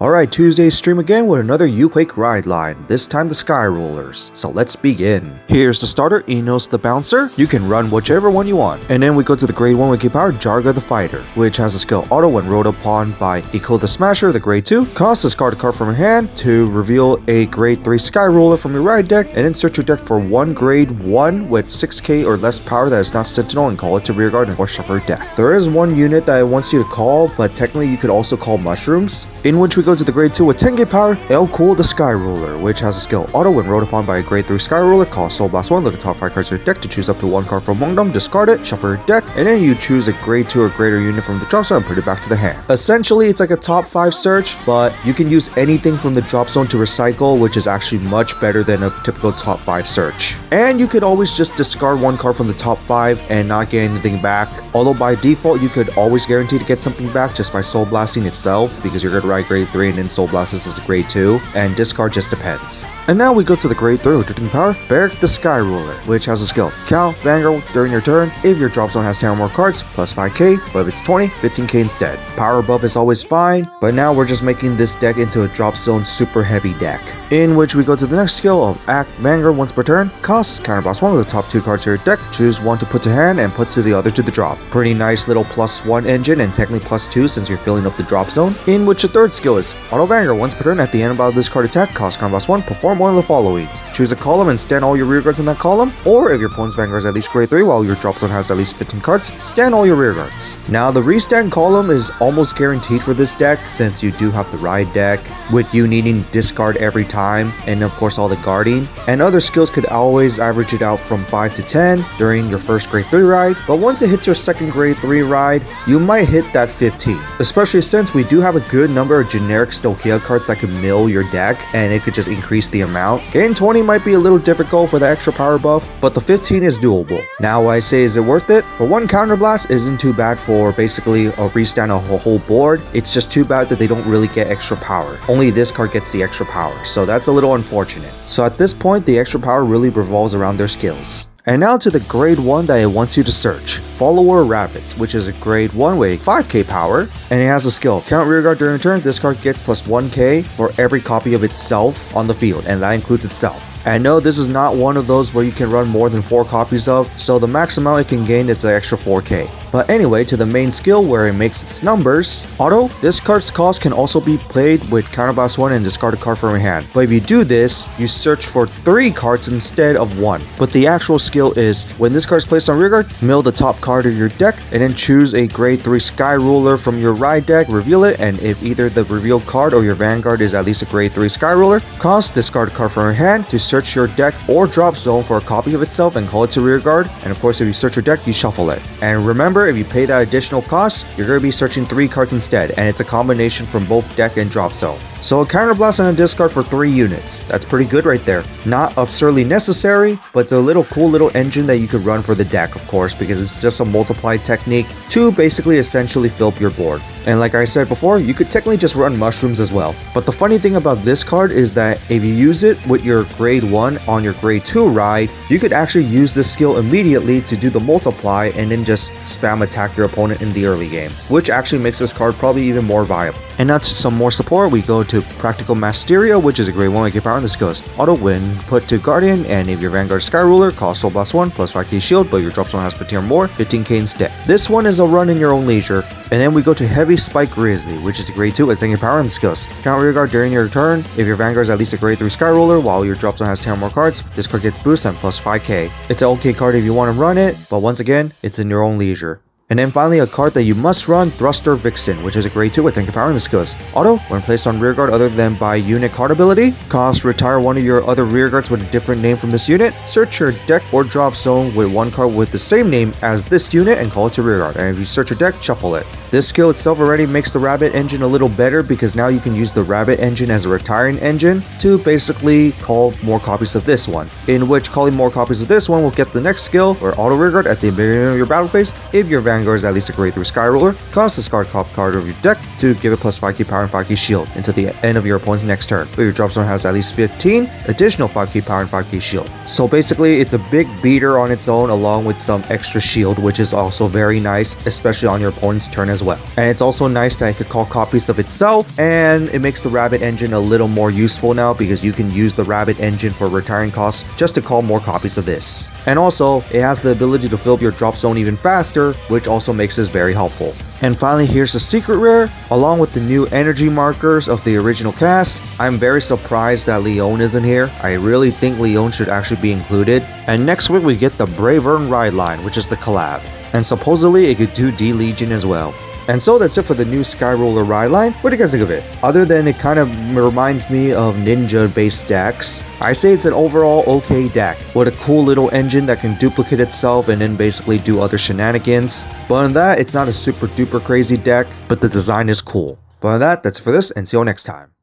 Alright, Tuesday's stream again with another U-Quake ride line, this time the Skyrulers. So let's begin. Here's the starter, Enos the Bouncer. You can run whichever one you want. And then we go to the grade 1 wiki power, Jarga the Fighter, which has a skill auto when rolled upon by Eco the Smasher, the grade 2. Cost discard a card from your hand to reveal a grade 3 Skyruler from your ride deck, and then search your deck for one grade 1 with 6k or less power that is not Sentinel and call it to rearguard or shuffle your deck. There is one unit that it wants you to call, but technically you could also call Mushrooms, in which we go to the grade 2 with 10k power, El Cool the Skyruler, which has a skill auto when rolled upon by a grade 3 Skyruler. Cost Soul Blast 1, look at top 5 cards of your deck to choose up to one card from among them, discard it, shuffle your deck, and then you choose a grade 2 or greater unit from the drop zone and put it back to the hand. Essentially, it's like a top 5 search, but you can use anything from the drop zone to recycle, which is actually much better than a typical top 5 search. And you could always just discard one card from the top 5 and not get anything back, although by default you could always guarantee to get something back just by Soul Blasting itself, because you're going to ride grade 3 and then Soul Blast this is the grade 2, and discard just depends. And now we go to the grade 3 with 13 power, Barrack the Skyruler, which has a skill Cal, Vanguard during your turn. If your drop zone has 10 or more cards, plus 5k, but if it's 20, 15k instead. Power above is always fine, but now we're just making this deck into a drop zone super heavy deck, in which we go to the next skill of Act Vanguard once per turn. Costs counterblast 1 of the top 2 cards of your deck, choose one to put to hand and put to the other to the drop. Pretty nice little +1 engine, and technically +2 since you're filling up the drop zone. In which the third skill is Auto Vanguard once per turn. At the end of this card attack, cost counterblast 1, perform one of the followings. Choose a column and stand all your rear guards in that column, or if your opponent's Vanguard is at least grade 3 while your drop zone has at least 15 cards, stand all your rear guards. Now the restand column is almost guaranteed for this deck since you do have the ride deck, with you needing discard every time, and of course all the guarding, and other skills could always average it out from 5 to 10 during your first grade 3 ride, but once it hits your second grade 3 ride, you might hit that 15, especially since we do have a good number of generic Stokia cards that could mill your deck, and it could just increase the amount. Getting 20 might be a little difficult for the extra power buff, but the 15 is doable. Now I say, is it worth it? For one counterblast isn't too bad for basically a restand a whole board. It's just too bad that they don't really get extra power. Only this card gets the extra power, so that's a little unfortunate. So at this point, the extra power really revolves around their skills. And now to the grade 1 that it wants you to search. Follower Rabbits, which is a grade 1 with 5k power, and it has a skill. Count rearguard during turn, this card gets plus 1k for every copy of itself on the field, and that includes itself. And no, this is not one of those where you can run more than 4 copies of, so the max amount it can gain is the extra 4k. But anyway, to the main skill where it makes its numbers. Auto, this card's cost can also be played with counterblast 1 and discard a card from your hand. But if you do this, you search for 3 cards instead of 1. But the actual skill is, when this card is placed on rearguard, mill the top card of your deck, and then choose a grade 3 Skyruler from your ride deck, reveal it, and if either the revealed card or your Vanguard is at least a grade 3 Skyruler, cost discard a card from your hand to search your deck or drop zone for a copy of itself and call it to rearguard. And of course, if you search your deck, you shuffle it. And remember, if you pay that additional cost, you're going to be searching 3 cards instead, and it's a combination from both deck and drop zone. So a counterblast and a discard for 3 units. That's pretty good right there. Not absurdly necessary, but it's a little cool little engine that you could run for the deck, of course, because it's just a multiply technique to basically essentially fill up your board. And like I said before, you could technically just run Mushrooms as well. But the funny thing about this card is that if you use it with your grade 1 on your grade 2 ride, you could actually use this skill immediately to do the multiply and then just spam attack your opponent in the early game, which actually makes this card probably even more viable. And now to some more support, we go to Practical Masteria, which is a grade 1 wiki power, and this goes auto when put to Guardian, and if your Vanguard Skyruler, cost Soul Blast 1 plus 5k shield, but your drop zone has 15 or more, 15k instead. This one is a run in your own leisure. And then we go to Heavy Spike Grizzly, which is a grade 2 with 10k power, and this goes count rearguard during your turn. If your Vanguard is at least a grade 3 Skyruler while your drop zone has 10 or more cards, this card gets boost and plus 5k. It's an okay card if you want to run it, but once again, it's in your own leisure. And then finally, a card that you must run, Thruster Vixen, which is a grade 2 with 10k power, and this goes auto when placed on rearguard other than by unit card ability. Cost retire one of your other rearguards with a different name from this unit. Search your deck or drop zone with one card with the same name as this unit and call it to rearguard. And if you search your deck, shuffle it. This skill itself already makes the Rabbit engine a little better because now you can use the Rabbit engine as a retiring engine to basically call more copies of this one, in which calling more copies of this one will get the next skill or auto rearguard at the beginning of your battle phase. If your Vanguard is at least a grade 3 Skyruler, cost discard top card of your deck to give it plus 5k power and 5k shield until the end of your opponent's next turn. If your drop zone has at least 15, additional 5k power and 5k shield. So basically, it's a big beater on its own along with some extra shield, which is also very nice, especially on your opponent's turn as as well. And it's also nice that it could call copies of itself, and it makes the rabbit engine a little more useful now because you can use the rabbit engine for retiring costs just to call more copies of this. And also, it has the ability to fill up your drop zone even faster, which also makes this very helpful. And finally, here's the secret rare, along with the new energy markers of the original cast. I'm very surprised that Leon isn't here. I really think Leon should actually be included. And next week we get the Bravern ride line, which is the collab. And supposedly it could do D-Legion as well. And so that's it for the new Skyruler ride line. What do you guys think of it? Other than it kind of reminds me of ninja-based decks, I say it's an overall okay deck with a cool little engine that can duplicate itself and then basically do other shenanigans. But on that, it's not a super duper crazy deck, but the design is cool. But on that, that's it for this, and see you all next time.